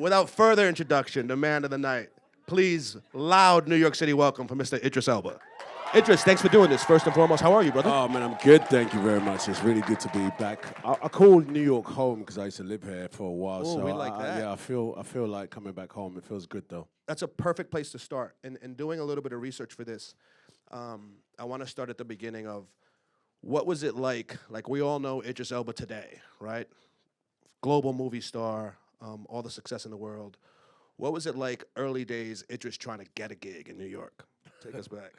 without further introduction, the man of the night, please, loud New York City welcome for Mr. Idris Elba. Idris, thanks for doing this. First and foremost, how are you, brother? Oh, man, I'm good. Thank you very much. It's really good to be back. I call New York home because I used to live here for a while. Oh, so we like that. Yeah, I feel like coming back home. It feels good, though. That's a perfect place to start. And doing a little bit of research for this, I want to start at the beginning of what was it like? Like, we all know Idris Elba today, right? Global movie star, all the success in the world. What was it like early days, Idris trying to get a gig in New York? Take us back.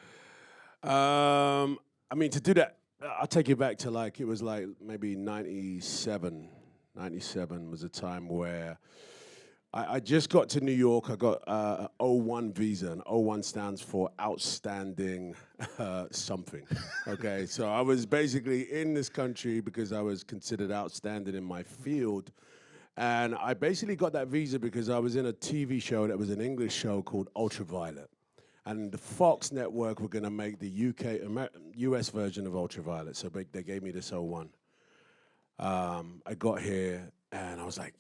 I mean, to do that, I'll take you back to like, it was like maybe 97. 97 was a time where I just got to New York. I got an O1 visa, and O1 stands for outstanding something, okay? So I was basically in this country because I was considered outstanding in my field. And I basically got that visa because I was in a TV show that was an English show called Ultraviolet. And the Fox network were going to make the US version of Ultraviolet, so they gave me this O1. I got here, and I was like,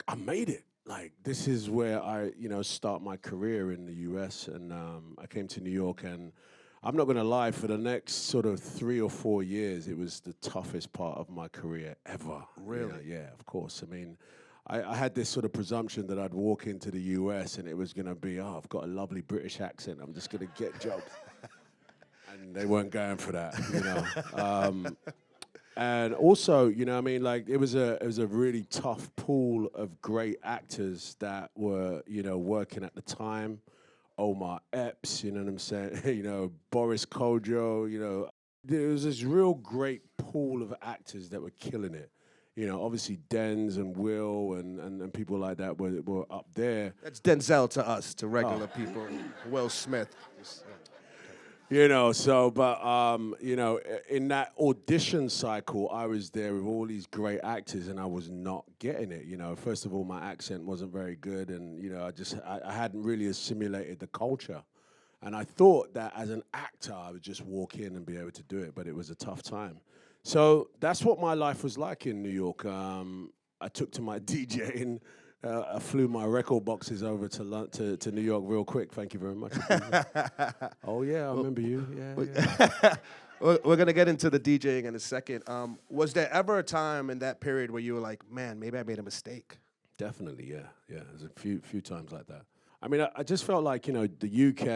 I made it. Like, this is where I, start my career in the US, and I came to New York, and I'm not going to lie, for the next sort of 3 or 4 years, it was the toughest part of my career ever. Really? Yeah, of course. I mean, I had this sort of presumption that I'd walk into the US and it was going to be, oh, I've got a lovely British accent. I'm just going to get jobs. And they weren't going for that, And also, like it was a really tough pool of great actors that were, working at the time. Omar Epps, you know what I'm saying? Boris Kodjoe, there was this real great pool of actors that were killing it. Obviously Denz and Will and people like that were up there. That's Denzel to us, to regular people. Will Smith. In that audition cycle, I was there with all these great actors, and I was not getting it. First of all, my accent wasn't very good, and I hadn't really assimilated the culture. And I thought that as an actor, I would just walk in and be able to do it, but it was a tough time. So that's what my life was like in New York. I took to my DJing. I flew my record boxes over to New York real quick. Thank you very much. Oh, yeah, I remember you. Yeah. We're going to get into the DJing in a second. Was there ever a time in that period where you were like, man, maybe I made a mistake? Definitely, yeah. There's a few times like that. I mean, I just felt like, the UK,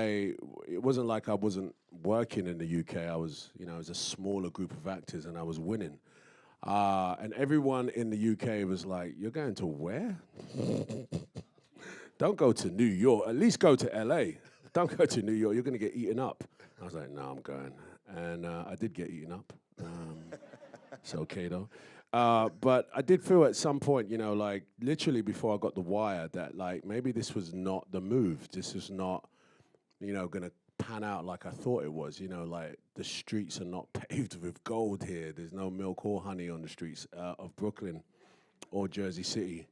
it wasn't like I wasn't working in the UK. I was, it was a smaller group of actors, and I was winning. And everyone in the UK was like, you're going to where? Don't go to New York. At least go to LA. Don't go to New York. You're going to get eaten up. I was like, no, I'm going. And I did get eaten up. It's okay, though. But I did feel at some point, like literally before I got the wire, that like maybe this was not the move. This was not, going to pan out like I thought it was. Like the streets are not paved with gold here. There's no milk or honey on the streets of Brooklyn or Jersey City.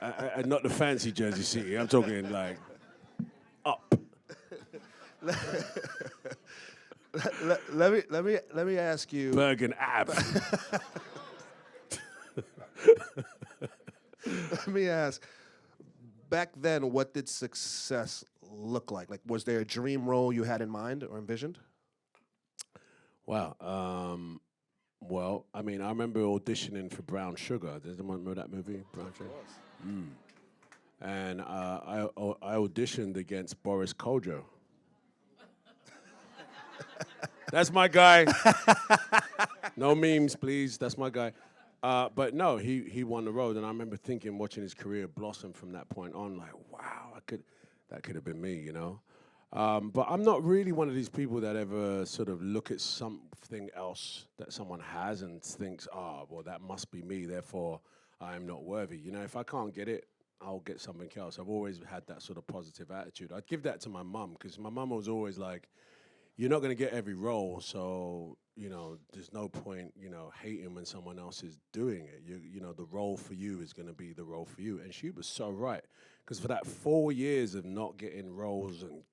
And not the fancy Jersey City. I'm talking like up. Let me ask you. Bergen Ave. Let me ask. Back then, what did success look like? Like, was there a dream role you had in mind or envisioned? Wow. Well, I mean, I remember auditioning for Brown Sugar. Does anyone remember that movie, Brown Sugar? And I auditioned against Boris Kodjoe. That's my guy. No memes, please. That's my guy. But no, he won the role, and I remember thinking, watching his career blossom from that point on, like, wow, that could have been me, But I'm not really one of these people that ever sort of look at something else that someone has and thinks, well, that must be me, therefore I am not worthy. If I can't get it, I'll get something else. I've always had that sort of positive attitude. I'd give that to my mum, because my mum was always like, you're not going to get every role, so, there's no point, hating when someone else is doing it. The role for you is going to be the role for you. And she was so right, because for that 4 years of not getting roles and,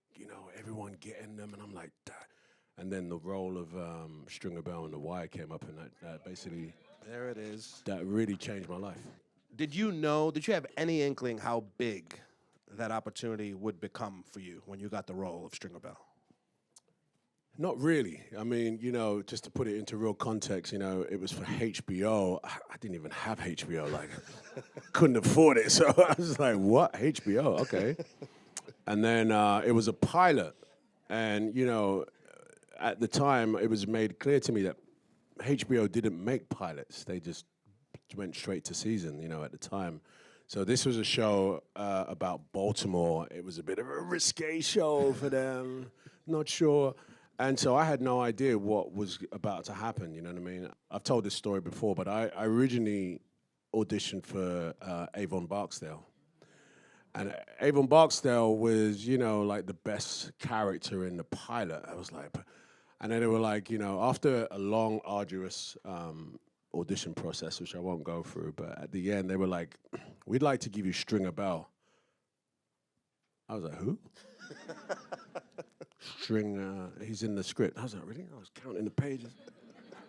everyone getting them, and I'm like, that. And then the role of Stringer Bell and The Wire came up, and that basically... There it is. That really changed my life. Did you have any inkling how big that opportunity would become for you when you got the role of Stringer Bell? Not really. I mean, just to put it into real context, it was for HBO. I didn't even have HBO. Like, couldn't afford it. So I was like, what? HBO? Okay. And then it was a pilot. And, at the time, it was made clear to me that HBO didn't make pilots. They just went straight to season, at the time. So this was a show about Baltimore. It was a bit of a risque show for them. Not sure. And so I had no idea what was about to happen, you know what I mean? I've told this story before, but I originally auditioned for Avon Barksdale. And Avon Barksdale was, like the best character in the pilot. I was like, and then they were like, after a long, arduous audition process, which I won't go through, but at the end, they were like, we'd like to give you Stringer Bell. I was like, who? He's in the script. I was like, really? I was counting the pages.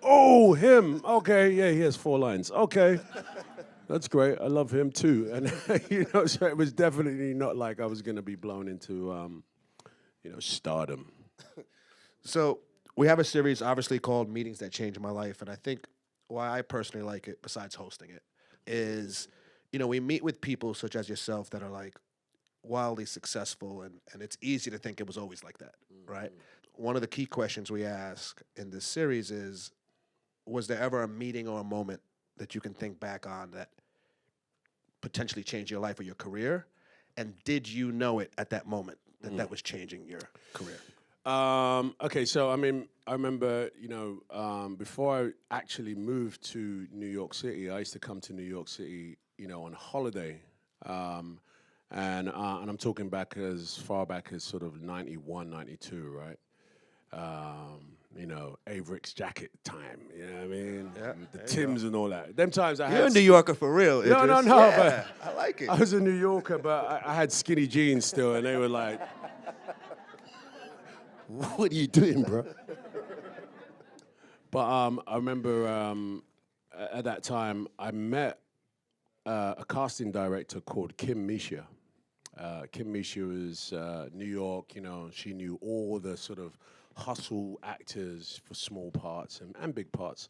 Oh, him. Okay, yeah, he has 4 lines. Okay. That's great. I love him too. And, so it was definitely not like I was going to be blown into, stardom. So we have a series obviously called Meetings That Changed My Life. And I think why I personally like it, besides hosting it, is, we meet with people such as yourself that are like wildly successful. And it's easy to think it was always like that, right? One of the key questions we ask in this series is, was there ever a meeting or a moment that you can think back on that potentially changed your life or your career? And did you know it at that moment that that was changing your career? Okay, so I mean, I remember, before I actually moved to New York City, I used to come to New York City, on holiday. And I'm talking back as far back as sort of 91, 92, right? Averick's jacket time, you know what I mean? Yeah, The Timbs and all that. Them times I had... You're a New Yorker for real, Idris. No, Yeah, but... I like it. I was a New Yorker, but I had skinny jeans still, and they were like, what are you doing, bro? But I remember at that time, I met a casting director called Kim Misha. Kim Misha was New York, she knew all the sort of hustle actors for small parts and big parts.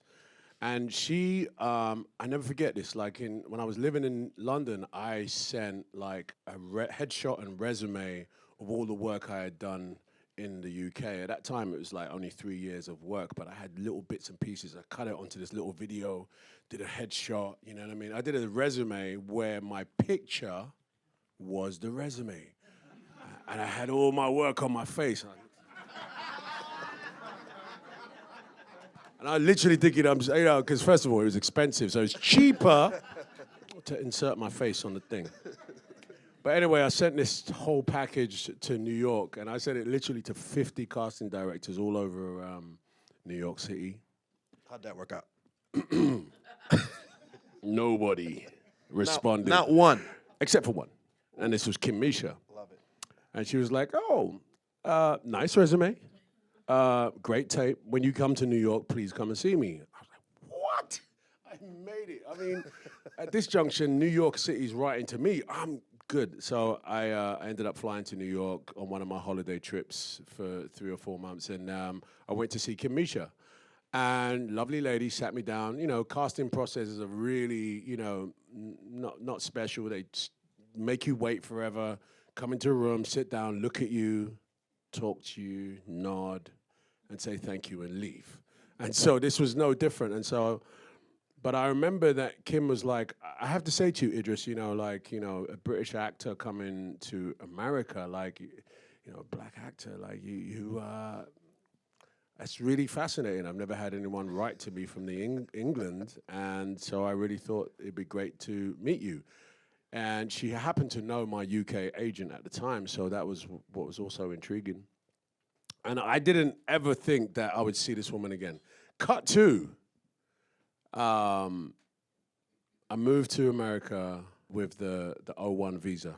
And she, I never forget this, like when I was living in London, I sent like a headshot and resume of all the work I had done in the UK. At that time, it was like only 3 years of work, but I had little bits and pieces. I cut it onto this little video, did a headshot, you know what I mean? I did a resume where my picture was the resume. And I had all my work on my face. And I literally thinking, because first of all, it was expensive, so it's cheaper to insert my face on the thing. But anyway, I sent this whole package to New York, and I sent it literally to 50 casting directors all over New York City. How'd that work out? Nobody responded. Not one. Except for one. And this was Kim Misha. Love it. And she was like, nice resume. Great tape. When you come to New York, please come and see me. I was like, what? I made it. I mean, at this junction, New York City's writing to me. I'm good. So I ended up flying to New York on one of my holiday trips for 3 or 4 months. And I went to see Kim Misha. And lovely lady sat me down. Casting processes are really, not special. They make you wait forever, come into a room, sit down, look at you, talk to you, nod, and say thank you and leave. And so this was no different. And so, but I remember that Kim was like, I have to say to you, Idris, a British actor coming to America, a black actor, that's really fascinating. I've never had anyone write to me from England, and so I really thought it'd be great to meet you. And she happened to know my UK agent at the time, so that was what was also intriguing. And I didn't ever think that I would see this woman again. Cut to, I moved to America with the 01 visa.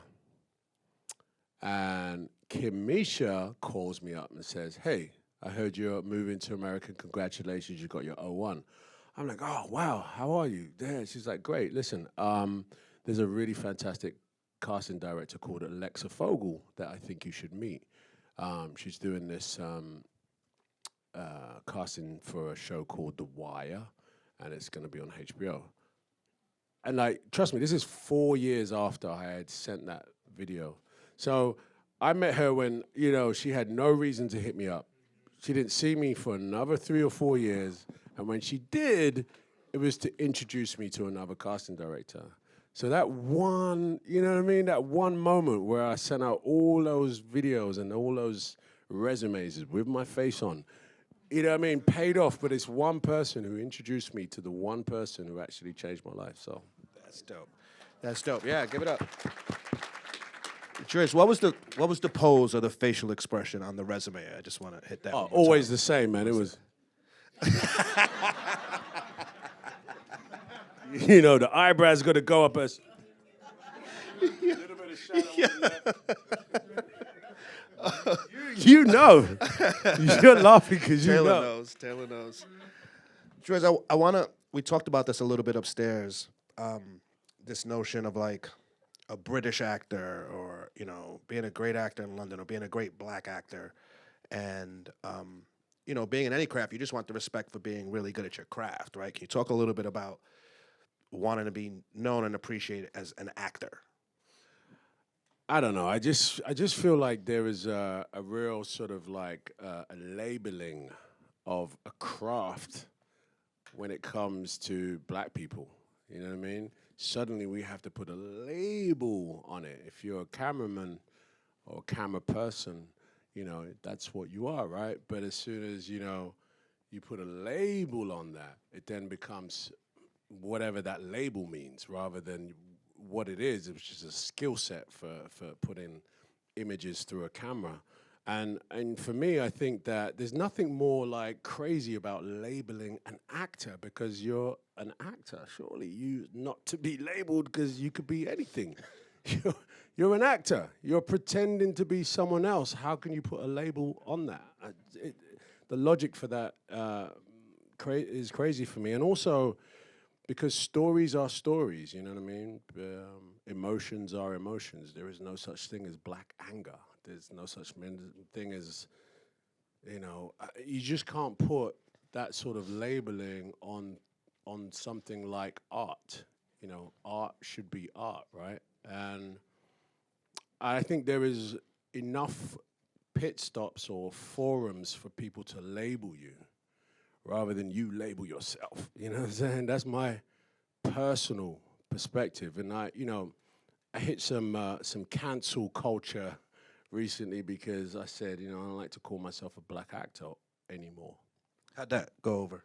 And Kim Misha calls me up and says, hey, I heard you're moving to America. Congratulations, you got your 01. I'm like, oh, wow, how are you? Yeah, she's like, great, listen, there's a really fantastic casting director called Alexa Fogel that I think you should meet. She's doing this casting for a show called The Wire, and it's going to be on HBO. And like, trust me, this is 4 years after I had sent that video. So I met her when, you know, she had no reason to hit me up. She didn't see me for another 3 or 4 years. And when she did, it was to introduce me to another casting director. So that one, you know what I mean? That one moment where I sent out all those videos and all those resumes with my face on, you know what I mean, paid off. But it's one person who introduced me to the one person who actually changed my life. So that's dope. That's dope. Yeah, give it up. Idris, what was the pose or the facial expression on the resume? I just want to hit that. Oh, always the same, man. It was. You know, the eyebrows got to go up as. A little bit of shadow on the left. You know. You're laughing because you know. Taylor knows. Idris, we talked about this a little bit upstairs. This notion of like a British actor or, you know, being a great actor in London or being a great black actor. And, you know, being in any craft, you just want the respect for being really good at your craft, right? Can you talk a little bit about wanting to be known and appreciated as an actor? I don't know. I just feel like there is a real sort of like a labeling of a craft when it comes to black people. You know what I mean? Suddenly we have to put a label on it. If you're a cameraman or a camera person, you know, that's what you are, right? But as soon as, you know, you put a label on that, it then becomes whatever that label means rather than what it is. It's just a skill set for putting images through a camera. And for me, I think that there's nothing more like crazy about labeling an actor because you're an actor. Surely you not to be labeled because you could be anything. You're an actor. You're pretending to be someone else. How can you put a label on that? The logic for that is crazy for me. And also because stories are stories, you know what I mean? Emotions are emotions. There is no such thing as black anger. There's no such thing as, you know, you just can't put that sort of labeling on something like art. You know, art should be art, right? And I think there is enough pit stops or forums for people to label you rather than you label yourself. You know what I'm saying? That's my personal perspective. And I hit some cancel culture recently because I said, you know, I don't like to call myself a black actor anymore. How'd that go over?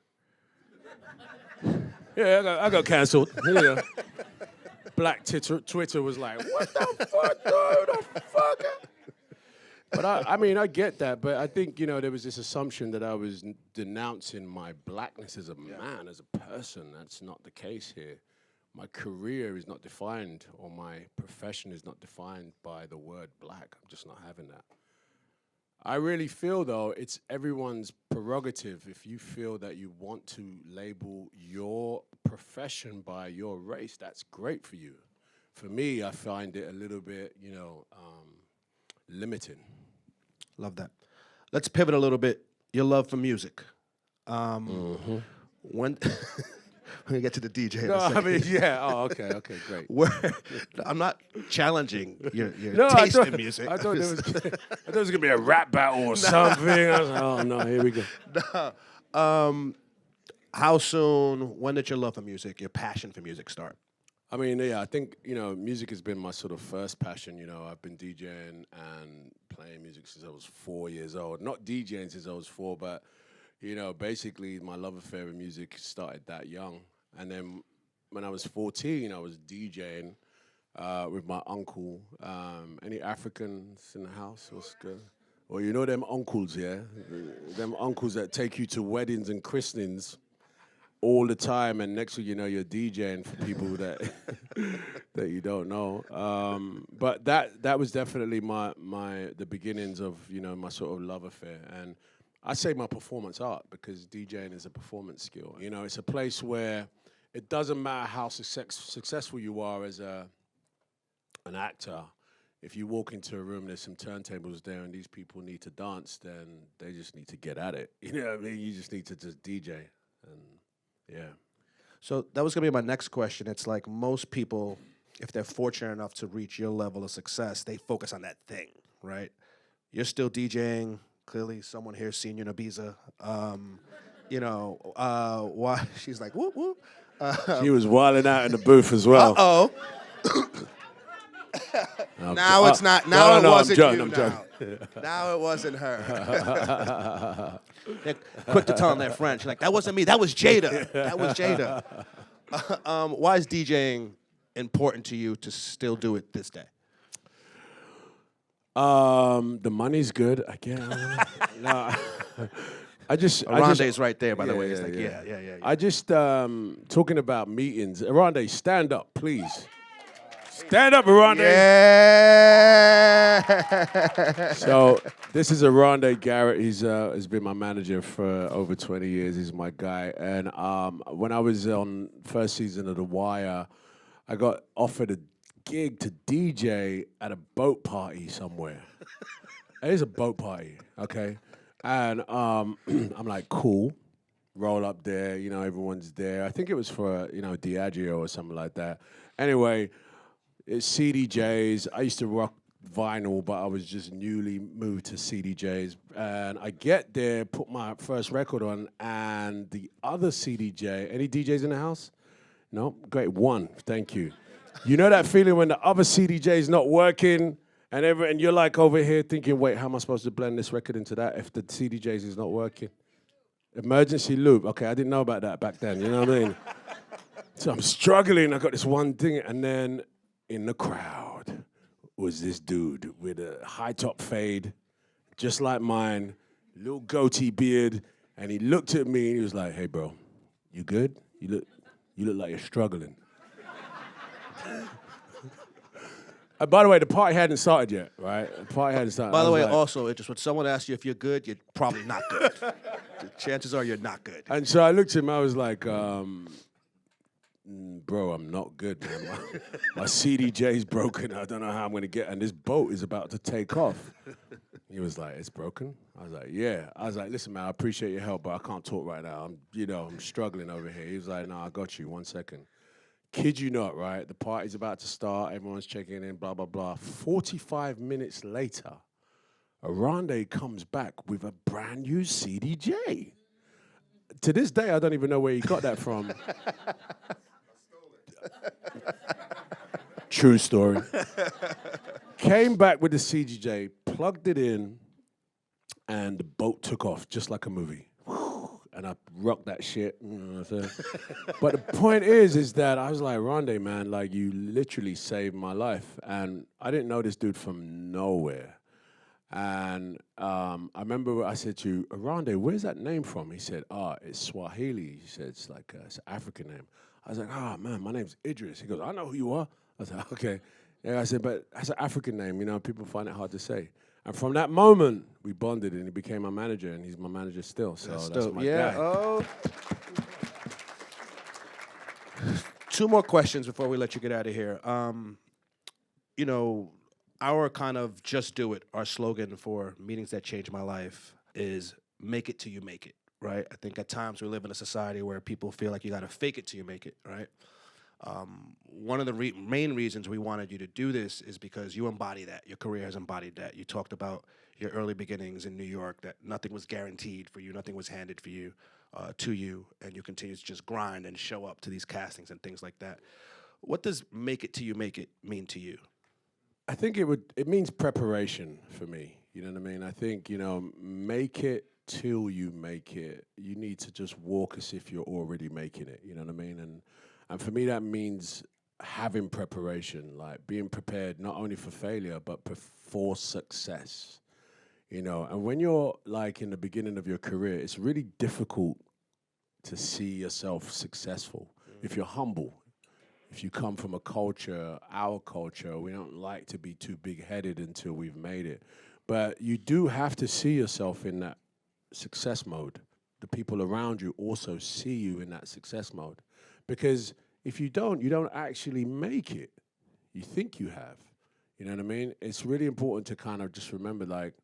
Yeah, I got canceled. You know. Black Twitter was like, what the fuck, dude? The fuck? But I mean, I get that, but I think, you know, there was this assumption that I was denouncing my blackness as a man, as a person. That's not the case here. My career is not defined, or my profession is not defined by the word black. I'm just not having that. I really feel, though, it's everyone's prerogative. If you feel that you want to label your profession by your race, that's great for you. For me, I find it a little bit, you know, limiting. Love that. Let's pivot a little bit. Your love for music. When we get to the DJ. No, I mean, yeah. Oh, okay, great. I'm not challenging your taste in music. I thought it was gonna be a rap battle or something. I was like, oh no, here we go. How soon? When did your love for music, your passion for music, start? I mean, yeah, I think, you know, music has been my sort of first passion. You know, I've been DJing and playing music since I was 4 years old. Not DJing since I was 4, but, you know, basically my love affair with music started that young. And then when I was 14, I was DJing with my uncle. Any Africans in the house? What's good? Well, you know them uncles, yeah? Them uncles that take you to weddings and christenings all the time, and next thing you know, you're DJing for people that that you don't know. But that was definitely the beginnings of, you know, my sort of love affair. And I say my performance art because DJing is a performance skill. You know, it's a place where it doesn't matter how successful you are as an actor. If you walk into a room, there's some turntables there, and these people need to dance, then they just need to get at it. You know what I mean? You just need to just DJ, and yeah. So that was gonna be my next question. It's like most people, if they're fortunate enough to reach your level of success, they focus on that thing, right? You're still DJing. Clearly, someone here's seen you in Ibiza. Why? She's like, whoop whoop. She was wilding out in the booth as well. Uh-oh. Now it's not. Now it wasn't you. I'm joking. Now it wasn't her. They're quick to tell them they're French. Like, that wasn't me. That was Jada. That was Jada. Why is DJing important to you to still do it this day? The money's good. I can't. No. Arande's right there, by the way. It's like, yeah. I just, talking about meetings. Arande, stand up, please. Stand up, Arande. Yeah. So this is Arande Garrett. He's been my manager for over 20 years. He's my guy. And when I was on first season of The Wire, I got offered a gig to DJ at a boat party somewhere. It is a boat party, okay? And I'm like, cool. Roll up there, everyone's there. I think it was for, Diageo or something like that. Anyway, it's CDJs. I used to rock vinyl, but I was just newly moved to CDJs. And I get there, put my first record on, and the other CDJ, any DJs in the house? No? Great, one, thank you. You know that feeling when the other CDJ is not working, and you're like over here thinking, wait, how am I supposed to blend this record into that if the CDJs is not working? Emergency loop. Okay, I didn't know about that back then, you know what I mean? So I'm struggling. I got this one thing, and then in the crowd was this dude with a high top fade, just like mine, little goatee beard, and he looked at me and he was like, "Hey, bro, you good? You look like you're struggling." And by the way, the party hadn't started yet, right? The party hadn't started. By the way, also, when someone asks you if you're good, you're probably not good. The chances are you're not good. And so I looked at him, I was like, bro, I'm not good, man. My CDJ's broken. I don't know how I'm going to get, and this boat is about to take off. He was like, it's broken? I was like, yeah. I was like, listen, man, I appreciate your help, but I can't talk right now. I'm struggling over here. He was like, no, I got you. 1 second. Kid you not, right? The party's about to start. Everyone's checking in, blah, blah, blah. 45 minutes later, Arande comes back with a brand new CDJ. To this day, I don't even know where he got that from. True story. Came back with the CDJ, plugged it in, and the boat took off just like a movie. And I rocked that shit. You know what I'm saying? But the point is that I was like, Rondé, man, like, you literally saved my life. And I didn't know this dude from nowhere. And I remember I said to Rondé, where's that name from? He said, it's Swahili. He said, it's like it's an African name. I was like, man, my name's Idris. He goes, I know who you are. I was like, okay. Yeah, I said, but that's an African name. People find it hard to say. And from that moment, we bonded, and he became my manager, and he's my manager still. So that's my guy. Oh. 2 more questions before we let you get out of here. Our kind of just do it, our slogan for meetings that changed my life is make it till you make it, right? I think at times we live in a society where people feel like you got to fake it till you make it, right? One of the main reasons we wanted you to do this is because you embody that. Your career has embodied that. You talked about your early beginnings in New York, that nothing was guaranteed for you, nothing was handed for you, to you, and you continue to just grind and show up to these castings and things like that. What does make it till you make it mean to you? I think it means preparation for me. You know what I mean? I think, make it till you make it. You need to just walk as if you're already making it. You know what I mean? And for me, that means having preparation, like being prepared not only for failure, but for success, And when you're like in the beginning of your career, it's really difficult to see yourself successful if you're humble. If you come from our culture, we don't like to be too big-headed until we've made it. But you do have to see yourself in that success mode. The people around you also see you in that success mode. Because if you don't actually make it. You think you have. You know what I mean? It's really important to kind of just remember, like,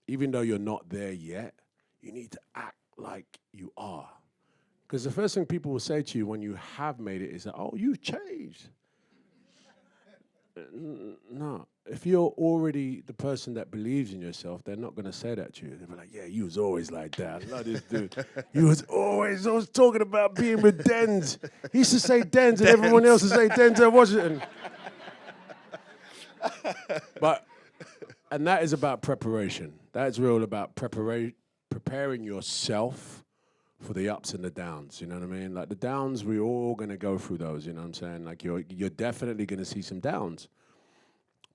even though you're not there yet, you need to act like you are. Because the first thing people will say to you when you have made it is that, oh, you've changed. No. If you're already the person that believes in yourself, they're not going to say that to you. They'll be like, yeah, you was always like that. I love this dude. You was always talking about being with Denz. He used to say Denz, and everyone else would say Denzel Washington. And that is about preparation. That's real about preparing yourself for the ups and the downs, you know what I mean? Like the downs, we're all gonna go through those, you know what I'm saying? Like you're definitely gonna see some downs.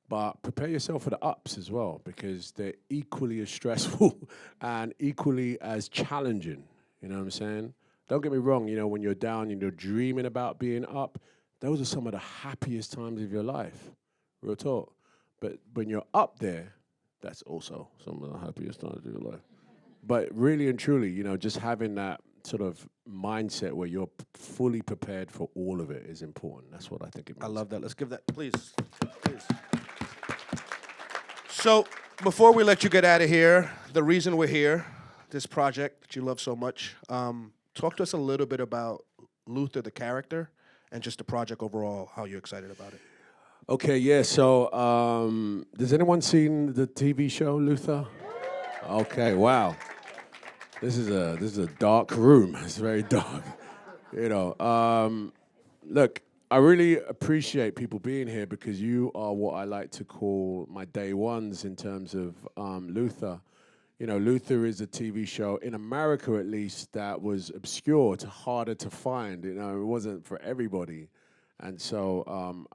But prepare yourself for the ups as well, because they're equally as stressful and equally as challenging, you know what I'm saying? Don't get me wrong, you know, when you're down and you're dreaming about being up, those are some of the happiest times of your life, real talk. But when you're up there, that's also some of the happiest times of your life. But really and truly, you know, just having that sort of mindset where you're fully prepared for all of it is important. That's what I think it means. I love that. Let's give that, please. Please. So, before we let you get out of here, the reason we're here, this project that you love so much, talk to us a little bit about Luther, the character, and just the project overall, how you're excited about it. Okay, yeah, so does anyone seen the TV show, Luther? Okay, wow. This is a dark room. It's very dark. You know, look, I really appreciate people being here because you are what I like to call my day ones in terms of Luther. You know, Luther is a TV show, in America at least, that was obscure, harder to find. You know, it wasn't for everybody. And so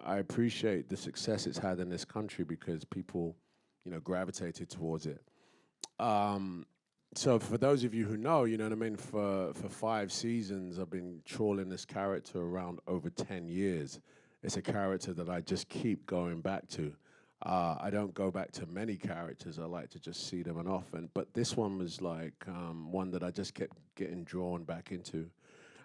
I appreciate the success it's had in this country because people, you know, gravitated towards it. So for those of you who know, you know what I mean, for 5 seasons, I've been trawling this character around over 10 years. It's a character that I just keep going back to. I don't go back to many characters. I like to just see them and often. But this one was like one that I just kept getting drawn back into.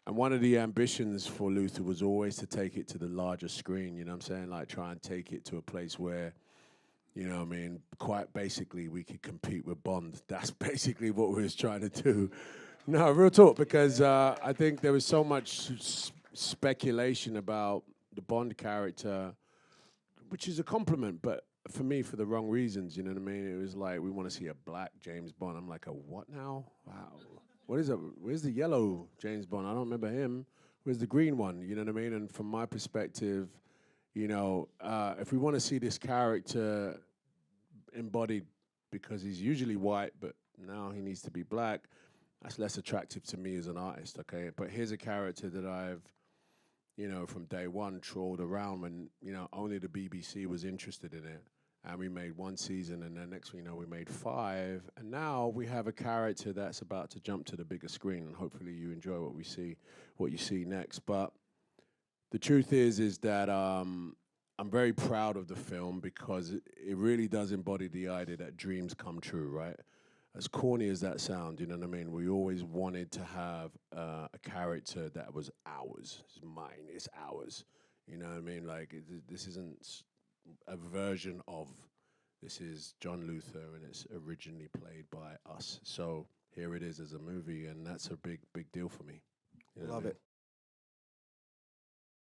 And one of the ambitions for Luther was always to take it to the larger screen, you know what I'm saying? Like try and take it to a place where, you know what I mean, quite basically we could compete with Bond. That's basically what we was trying to do. No, real talk, because I think there was so much speculation about the Bond character, which is a compliment, but for me, for the wrong reasons, you know what I mean? It was like, we want to see a black James Bond. I'm like, a what now? Wow. What is it? Where's the yellow James Bond? I don't remember him. Where's the green one? You know what I mean? And from my perspective, you know, if we want to see this character embodied, because he's usually white, but now he needs to be black, that's less attractive to me as an artist, okay? But here's a character that I've, you know, from day one trawled around when, you know, only the BBC was interested in it. And we made 1 season, and then next thing you know, we made 5. And now we have a character that's about to jump to the bigger screen, and hopefully you enjoy what you see next. But the truth is that I'm very proud of the film because it really does embody the idea that dreams come true, right? As corny as that sounds, you know what I mean? We always wanted to have a character that was ours. It's mine, it's ours. You know what I mean? Like, this isn't a version of, this is John Luther, and it's originally played by us. So here it is as a movie, and that's a big deal for me. You know Love it.